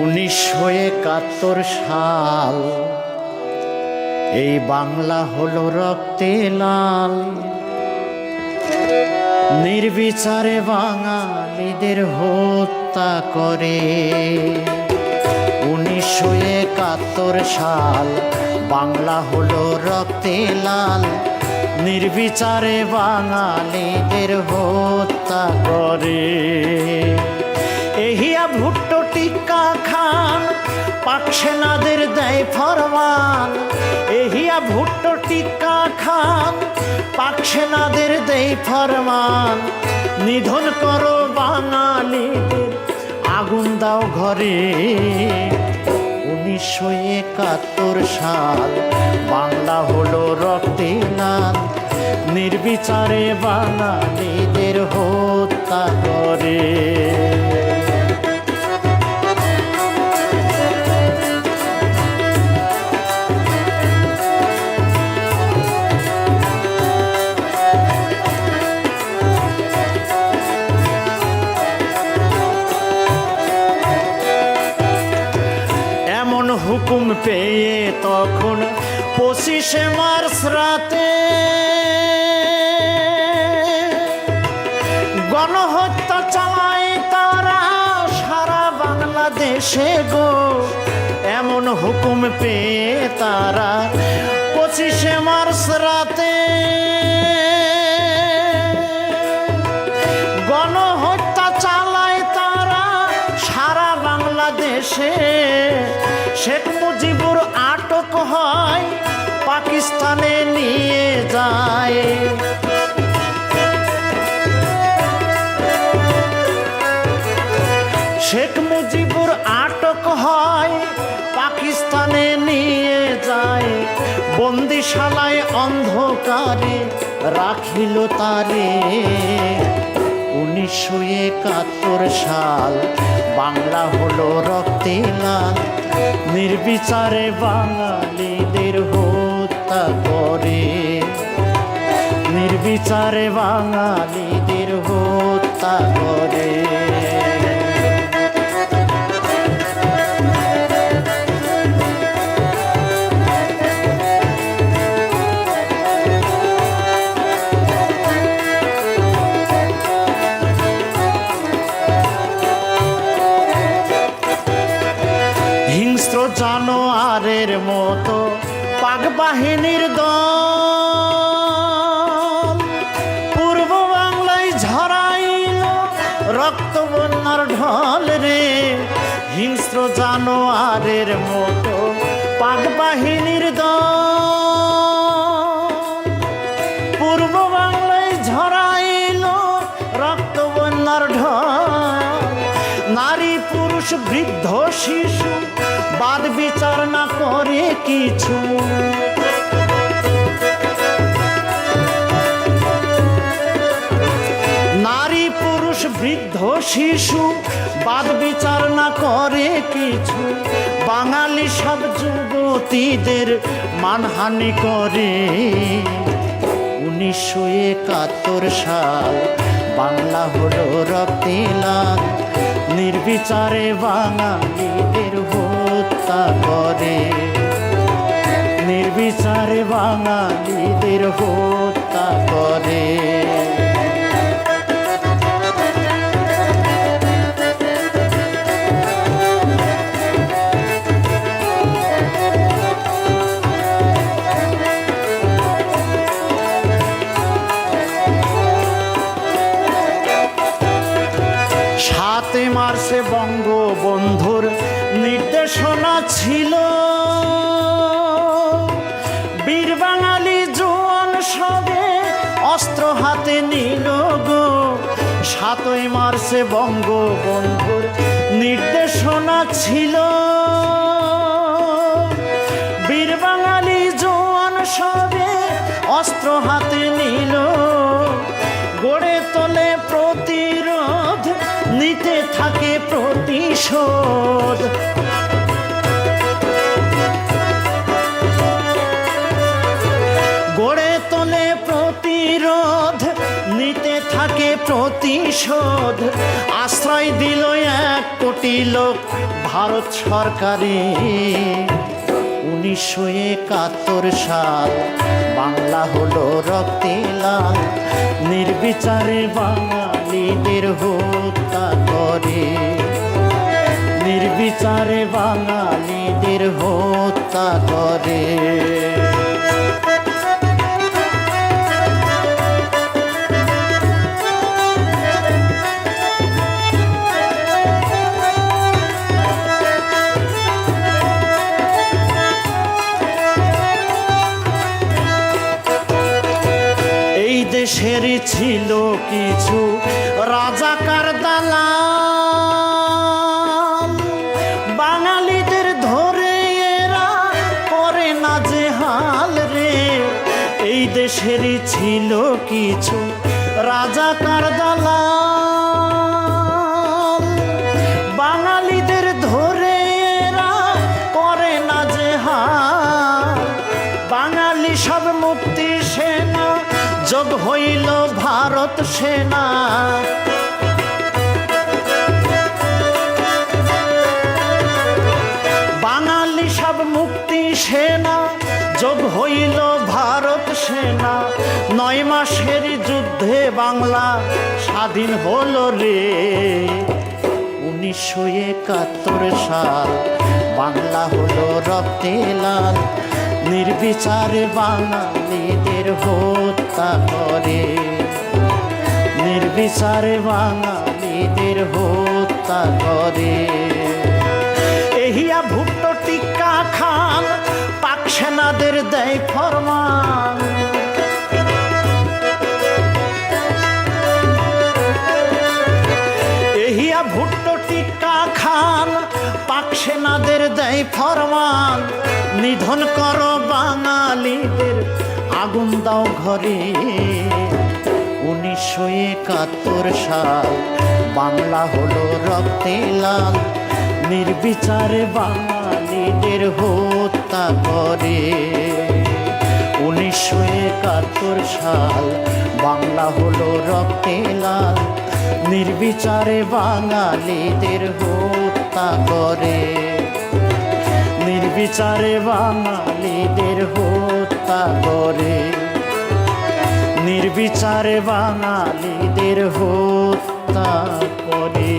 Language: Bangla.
1971 সাল এই বাংলা হলো রক্তে লাল। নির্বিচারে বাঙালিদের হত্যা করে। 1971 সাল বাংলা হলো রক্তে লাল। নির্বিচারে বাঙালিদের হত্যা করে। এহিয়া ভুট্টো টিক্কা খান পাক সেনাদের দেয় ফরমান। এহিয়া ভুট্টো টিক্কা খান পাক সেনাদের দেয় ফরমান। নিধন করো বাঙালিদের আগুন দাও ঘরে। 1971 সাল বাংলা হলো রক্তে লাল। নির্বিচারে বাঙালিদের হত্যা করে। এমন হুকুম পেয়ে তখন 25শে মার্চ রাতে গণহত্যা চালায় তারা সারা বাংলাদেশে গো। এমন হুকুম পেয়ে তারা 25শে মার্চ রাতে গণহত্যা চালায় তারা সারা বাংলাদেশে। শেখ মুজিবুর আটক হয়, পাকিস্তানে নিয়ে যায়। শেখ মুজিবুর আটক হয়, পাকিস্তানে নিয়ে যায়। বন্দিশালায় অন্ধকারে রাখিল তারে। 1971 সাল বাংলা হলো রক্তে লাল। নির্বিচারে বাঙালিদের হত্যা করে। নির্বিচারে বাঙালিদের হত্যা করে। হিংস্র জানোয়ারের মতো পাক বাহিনীর দল পূর্ব বাংলায় ঝরাইল রক্ত বন্যার ঢল রে। হিংস্র জানোয়ারের মতো পাক বাহিনীর দল পূর্ব বাংলায় ঝরাইল রক্ত বন্যার ঢল। নারী পুরুষ বৃদ্ধ শিশু বাদ বিচার না করে কিছু। নারী পুরুষ বৃদ্ধ শিশু বাদ বিচার না করে কিছু। বাঙালি সব যুবতীদের মানহানি করে। 1971 সাল বাংলা হলো রক্তে লাল। নির্বিচারে বাঙালিদের হত্যা করে। নির্বিচারে বাঙালিদের হত্যা করে। মার্চে বঙ্গবন্ধুর নির্দেশনা ছিল বীর বাঙালি জোয়ান সবে অস্ত্র হাতে নিল গো। 7 মার্চে বঙ্গবন্ধুর নির্দেশনা ছিল বীর বাঙালি জোয়ান সবে অস্ত্র হাতে নিল। গড়ে তোলে প্রতিরোধ, নিতে থাকে প্রতিশোধ। গড়ে তোলে প্রতিরোধ, নিতে থাকে প্রতিশোধ। আশ্রয় দিল এক কোটি লোক ভারত সরকারে 1971 সাল বাংলা হলো রক্তে লাল, নির্বিচারে বাঙালিদের হত্যা করে, নির্বিচারে বাঙালিদের হত্যা করে। দেশেরই ছিল কিছু রাজাকার দালাল, বাঙালিদের ধরে এরা করে না যে হাল রে। এই দেশেরই ছিল কিছু রাজাকার দালাল, বাঙালিদের ধরে এরা করে না যে হাল। বাঙালি সব মুক্তি সেনা যোগ হইল ভারত সেনা, বাঙালি সব মুক্তি সেনা যোগ হইল ভারত সেনা। 9 মাসের যুদ্ধে বাংলা স্বাধীন হলো রে। 1971 সাল বাংলা হলো রক্তে লাল, নির্বিচারে বাঙালিদের হত্যা করে, নির্বিচারে বাঙালিদের হত্যা করে। এহিয়া ভুট্টো টিক্কা খান পাক সেনাদের দেয় ফরমান, এহিয়া ভুট্টো টিক্কা খান পাক সেনাদের দেয় ফরমান। নিধন করো বাঙালিদের আগুন দাও ঘরে। 1971 সাল বাংলা হলো রক্তে লাল, নির্বিচারে বাঙালিদের হত্যা করে। 1971 সাল বাংলা হলো রক্তে লাল, নির্বিচারে বাঙালিদের হত্যা করে, নির্বিচারে বাঙালিদের হত্যা করে, নির্বিচারে বাঙালিদের হত্যা করে।